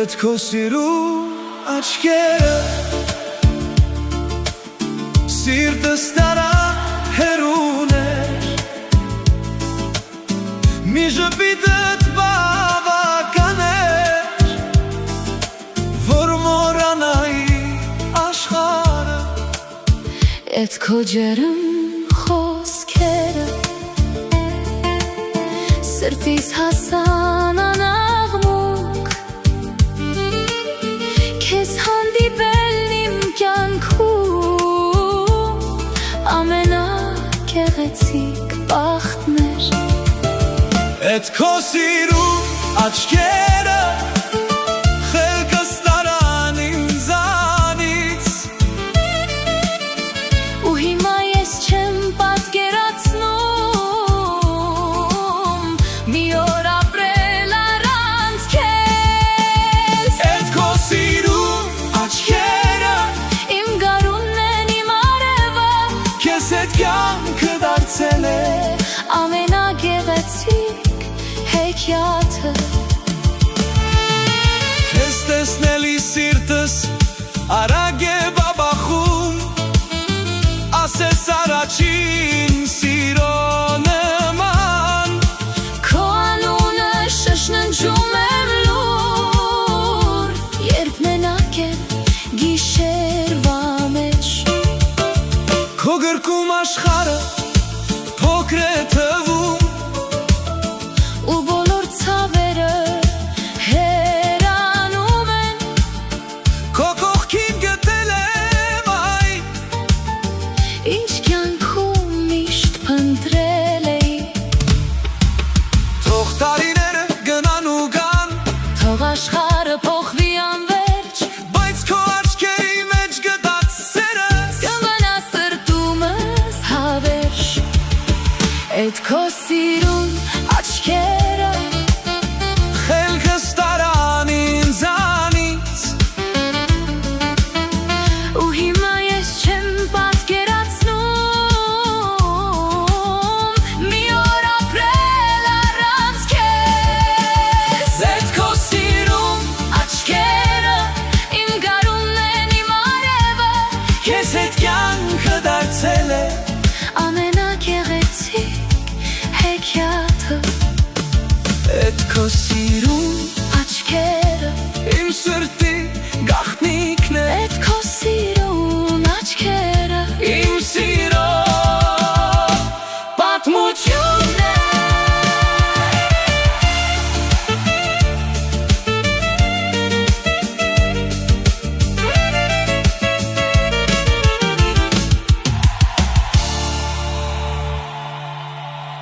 Էդ քո սիրու աչքերը սիրտս տարա հեռուն էր մի ժպիտդ բավական էր որ մոռանայի աշխարհը Էդ քո ջերմ խոսքերը սրտիս հասան անաղմուկ Քեզ հանդիպելն իմ կյանքում ամենագեղեցիկ բախտն էր Էդ քո սիրու աչքերը խելքս տարան ինձանից ու հիմա ես չեմ պատկերացնում մի օր ապրել առանց քեզ Էդ քո սիրու աչքերը Իմ գարունն են իմ արևը Քեզ հետ կյանքը դարձել է ամենագեղեցիկ հեքիաթը Քեզ տեսնելի սիրտս արագ է բաբախում Ասես առաջին սիրո նման Քո անունը շշնջում եմ լուր Երբ մենակ եմ գիշերվա մեջ Քո գրկում աշխարհը փոքր է թվում Ու բոլոր ցավերը հեռանում են Քո կողքին գտել եմ այն Ինչ կյանքում միշտ փնտրել էի Թող տարիները գնան ու գան Թող աշխարհը փոխվի անverջ Բայց քո աչքերի մեջ գտած սերս Կմնա սրտումս հավերժ Էդ քո սիրուն աչքերը Խելքս տարան ինձանից Ու հիմա ես չեմ պատկերացնում մի օր ապրել առանց քեզ Էդ քո սիրուն աչքերը իմ գարունն են իմ արևը Քեզ հետ կյանքը դարձել է ամենագեղեցիկ հեքիաթը Էդ քո սիրուն աչքերը իմ սրտի